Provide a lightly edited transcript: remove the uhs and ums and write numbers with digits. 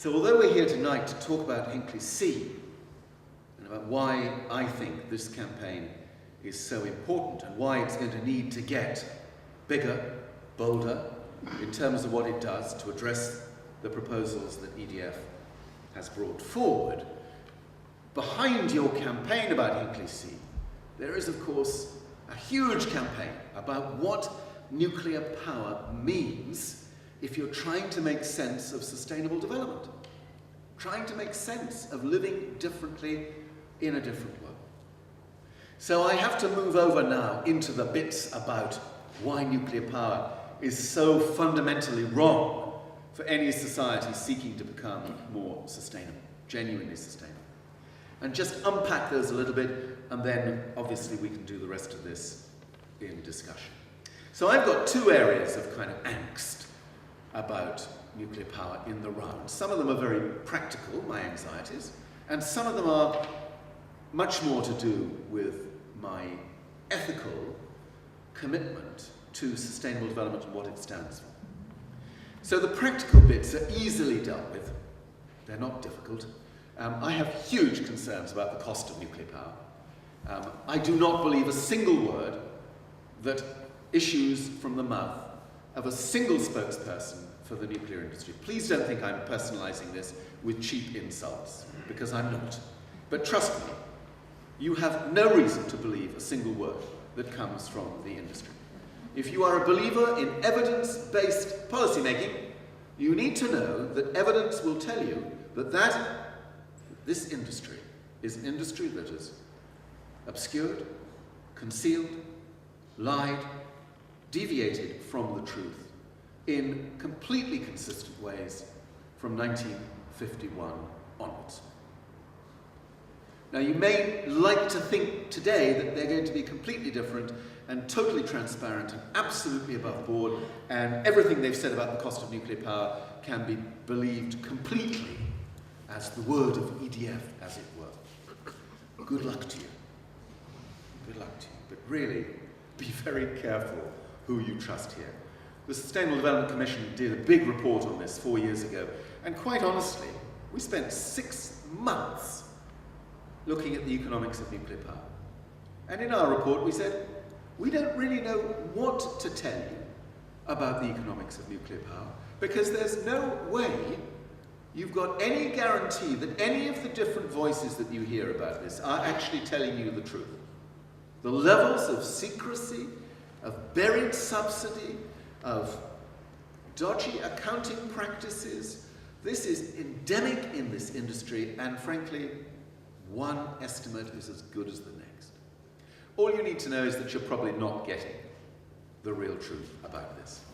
So although we're here tonight to talk about Hinkley C and about why I think this campaign is so important and why it's going to need to get bigger, bolder, in terms of what it does to address the proposals that EDF has brought forward, behind your campaign about Hinkley C, there is, of course, a huge campaign about what nuclear power means if you're trying to make sense of sustainable development, trying to make sense of living differently in a different world. So I have to move over now into the bits about why nuclear power is so fundamentally wrong for any society seeking to become more sustainable, genuinely sustainable. And just unpack those a little bit, and then obviously we can do the rest of this in discussion. So I've got two areas of kind of angst about nuclear power in the round. Some of them are very practical, my anxieties, and some of them are much more to do with my ethical commitment to sustainable development and what it stands for. So the practical bits are easily dealt with. They're not difficult. I have huge concerns about the cost of nuclear power. I do not believe a single word that issues from the mouth of a single spokesperson for the nuclear industry. Please don't think I'm personalizing this with cheap insults, because I'm not. But trust me, you have no reason to believe a single word that comes from the industry. If you are a believer in evidence-based policymaking, you need to know that evidence will tell you that this industry is an industry that is obscured, concealed, lied, deviated from the truth in completely consistent ways from 1951 onwards. Now, you may like to think today that they're going to be completely different and totally transparent and absolutely above board, and everything they've said about the cost of nuclear power can be believed completely as the word of EDF, as it were. Good luck to you. Good luck to you. But really, be very careful who you trust here. The Sustainable Development Commission did a big report on this 4 years ago, and quite honestly, we spent 6 months looking at the economics of nuclear power. And in our report we said, we don't really know what to tell you about the economics of nuclear power, because there's no way you've got any guarantee that any of the different voices that you hear about this are actually telling you the truth. The levels of secrecy, of buried subsidy, of dodgy accounting practices, this is endemic in this industry, and frankly, one estimate is as good as the next. All you need to know is that you're probably not getting the real truth about this.